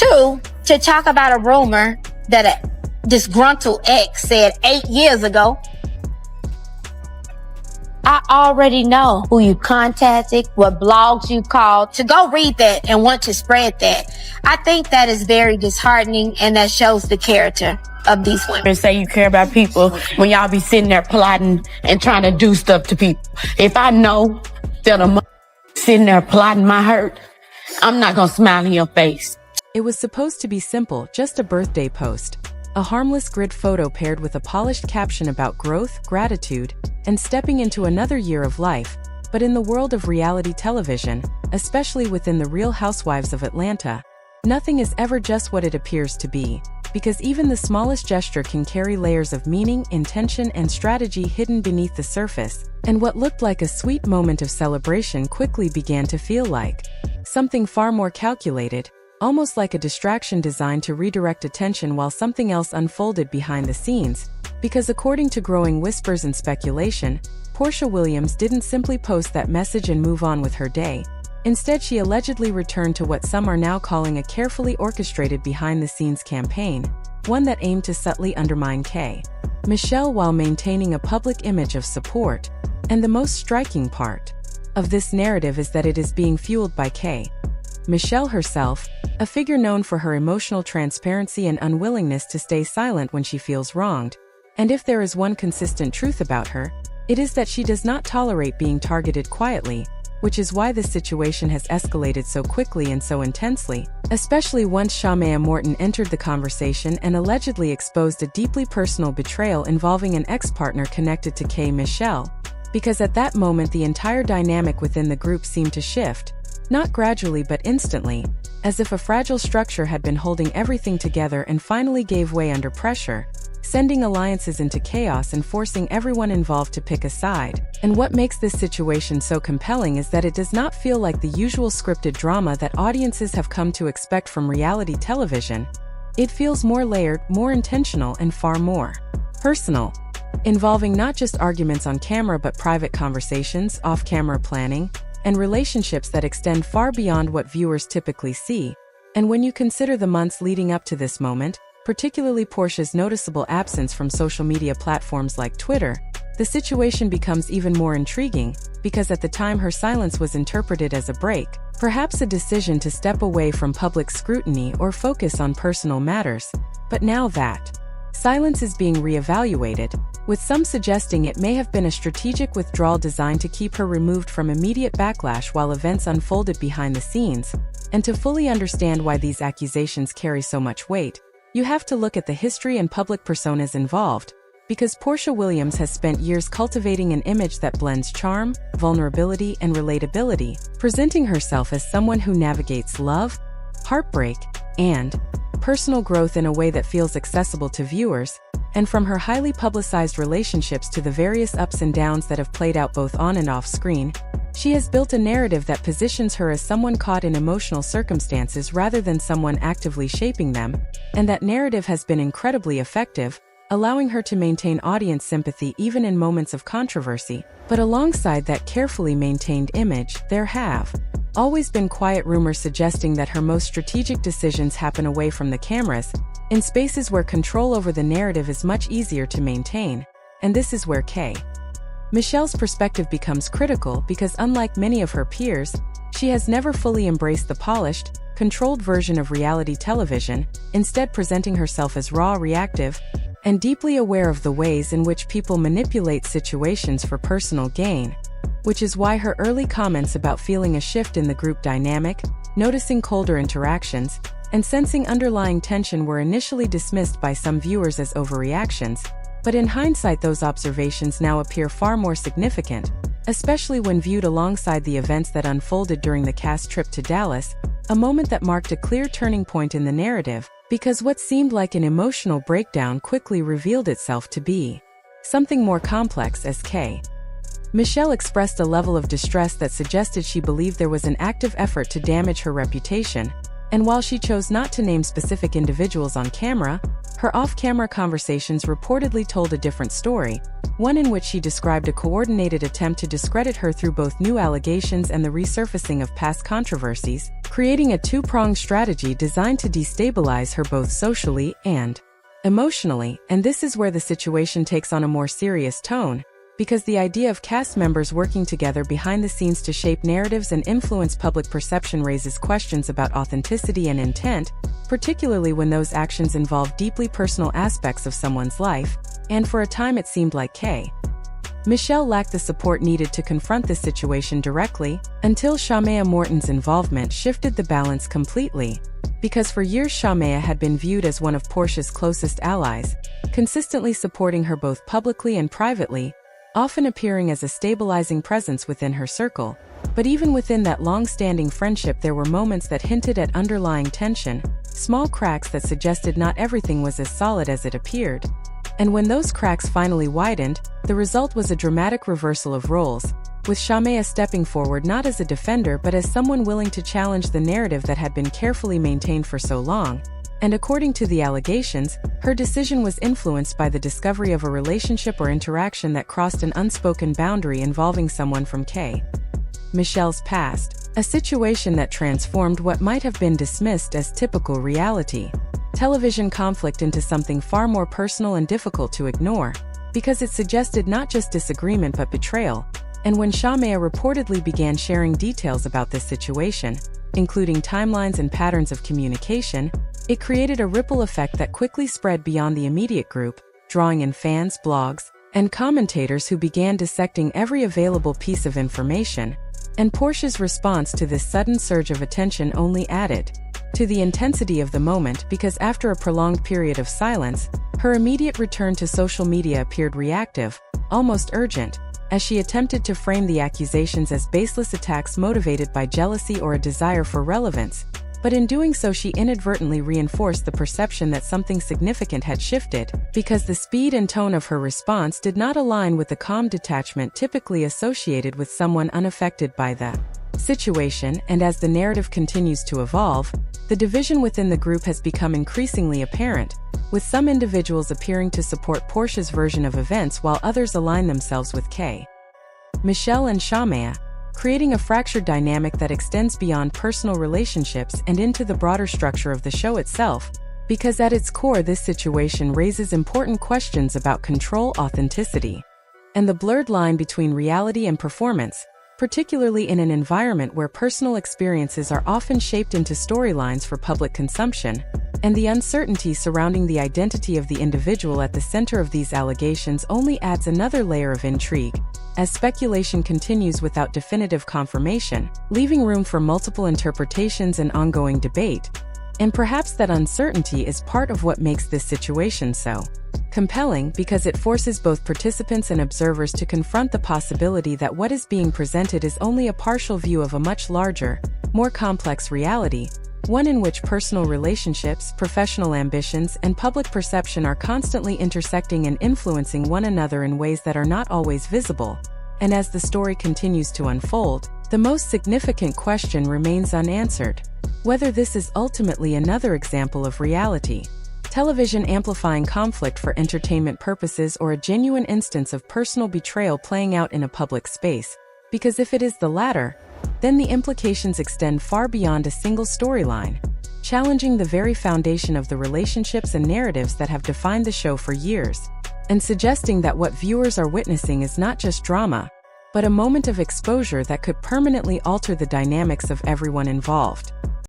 Two, to talk about a rumor that a disgruntled ex said 8 years ago. I already know who you contacted, what blogs you called, to go read that and want to spread that. I think that is very disheartening, and that shows the character of these women. And say you care about people when y'all be sitting there plotting and trying to do stuff to people. If I know that a sitting there plotting my hurt, I'm not gonna smile in your face. It was supposed to be simple, just a birthday post. A harmless grid photo paired with a polished caption about growth, gratitude, and stepping into another year of life. But in the world of reality television, especially within the Real Housewives of Atlanta, nothing is ever just what it appears to be, because even the smallest gesture can carry layers of meaning, intention, and strategy hidden beneath the surface. And what looked like a sweet moment of celebration quickly began to feel like something far more calculated, almost like a distraction designed to redirect attention while something else unfolded behind the scenes. Because according to growing whispers and speculation, Porsha Williams didn't simply post that message and move on with her day. Instead, she allegedly returned to what some are now calling a carefully orchestrated behind-the-scenes campaign, one that aimed to subtly undermine K. Michelle while maintaining a public image of support. And the most striking part of this narrative is that it is being fueled by K. Michelle herself, a figure known for her emotional transparency and unwillingness to stay silent when she feels wronged. And if there is one consistent truth about her, it is that she does not tolerate being targeted quietly, which is why this situation has escalated so quickly and so intensely, especially once Shamea Morton entered the conversation and allegedly exposed a deeply personal betrayal involving an ex-partner connected to K. Michelle. Because at that moment the entire dynamic within the group seemed to shift, not gradually but instantly, as if a fragile structure had been holding everything together and finally gave way under pressure, sending alliances into chaos and forcing everyone involved to pick a side. And what makes this situation so compelling is that it does not feel like the usual scripted drama that audiences have come to expect from reality television. It feels more layered, more intentional, and far more personal, involving not just arguments on camera but private conversations, off-camera planning, and relationships that extend far beyond what viewers typically see. And when you consider the months leading up to this moment, particularly Porsha's noticeable absence from social media platforms like Twitter, the situation becomes even more intriguing, because at the time her silence was interpreted as a break, perhaps a decision to step away from public scrutiny or focus on personal matters. But now that silence is being reevaluated, with some suggesting it may have been a strategic withdrawal designed to keep her removed from immediate backlash while events unfolded behind the scenes. And to fully understand why these accusations carry so much weight, you have to look at the history and public personas involved, because Porsha Williams has spent years cultivating an image that blends charm, vulnerability, and relatability, presenting herself as someone who navigates love, heartbreak, and personal growth in a way that feels accessible to viewers. And from her highly publicized relationships to the various ups and downs that have played out both on and off screen, she has built a narrative that positions her as someone caught in emotional circumstances rather than someone actively shaping them, and that narrative has been incredibly effective, allowing her to maintain audience sympathy even in moments of controversy. But alongside that carefully maintained image, there have always been quiet rumors suggesting that her most strategic decisions happen away from the cameras, in spaces where control over the narrative is much easier to maintain. And this is where K. Michelle's perspective becomes critical, because unlike many of her peers, she has never fully embraced the polished, controlled version of reality television, instead presenting herself as raw, reactive, and deeply aware of the ways in which people manipulate situations for personal gain. Which is why her early comments about feeling a shift in the group dynamic, noticing colder interactions, and sensing underlying tension were initially dismissed by some viewers as overreactions. But in hindsight, those observations now appear far more significant, especially when viewed alongside the events that unfolded during the cast trip to Dallas, a moment that marked a clear turning point in the narrative, because what seemed like an emotional breakdown quickly revealed itself to be something more complex. As K. Michelle expressed a level of distress that suggested she believed there was an active effort to damage her reputation, and while she chose not to name specific individuals on camera, Her off-camera conversations reportedly told a different story, one in which she described a coordinated attempt to discredit her through both new allegations and the resurfacing of past controversies, creating a two-pronged strategy designed to destabilize her both socially and emotionally. And this is where the situation takes on a more serious tone, because the idea of cast members working together behind the scenes to shape narratives and influence public perception raises questions about authenticity and intent, particularly when those actions involve deeply personal aspects of someone's life, and for a time it seemed like Michelle lacked the support needed to confront this situation directly, until Shamea Morton's involvement shifted the balance completely. Because for years Shamea had been viewed as one of Porsha's closest allies, consistently supporting her both publicly and privately, often appearing as a stabilizing presence within her circle. But even within that long-standing friendship there were moments that hinted at underlying tension, small cracks that suggested not everything was as solid as it appeared. And when those cracks finally widened, the result was a dramatic reversal of roles, with Shamea stepping forward not as a defender but as someone willing to challenge the narrative that had been carefully maintained for so long. And according to the allegations, her decision was influenced by the discovery of a relationship or interaction that crossed an unspoken boundary involving someone from Michelle's past, a situation that transformed what might have been dismissed as typical reality television conflict into something far more personal and difficult to ignore, because it suggested not just disagreement but betrayal. And when Shamea reportedly began sharing details about this situation, including timelines and patterns of communication, it created a ripple effect that quickly spread beyond the immediate group, drawing in fans, blogs, and commentators who began dissecting every available piece of information. And Porsha's response to this sudden surge of attention only added to the intensity of the moment, because after a prolonged period of silence, her immediate return to social media appeared reactive, almost urgent, as she attempted to frame the accusations as baseless attacks motivated by jealousy or a desire for relevance. But in doing so she inadvertently reinforced the perception that something significant had shifted, because the speed and tone of her response did not align with the calm detachment typically associated with someone unaffected by the situation. And as the narrative continues to evolve, the division within the group has become increasingly apparent, with some individuals appearing to support Porsha's version of events while others align themselves with Michelle and Shamea, creating a fractured dynamic that extends beyond personal relationships and into the broader structure of the show itself, because at its core this situation raises important questions about control, authenticity, and the blurred line between reality and performance, particularly in an environment where personal experiences are often shaped into storylines for public consumption. And the uncertainty surrounding the identity of the individual at the center of these allegations only adds another layer of intrigue, as speculation continues without definitive confirmation, leaving room for multiple interpretations and ongoing debate. And perhaps that uncertainty is part of what makes this situation so compelling, because it forces both participants and observers to confront the possibility that what is being presented is only a partial view of a much larger, more complex reality, one in which personal relationships, professional ambitions, and public perception are constantly intersecting and influencing one another in ways that are not always visible. And as the story continues to unfold, the most significant question remains unanswered: whether this is ultimately another example of reality television amplifying conflict for entertainment purposes, or a genuine instance of personal betrayal playing out in a public space. Because if it is the latter, then the implications extend far beyond a single storyline, challenging the very foundation of the relationships and narratives that have defined the show for years, and suggesting that what viewers are witnessing is not just drama, but a moment of exposure that could permanently alter the dynamics of everyone involved.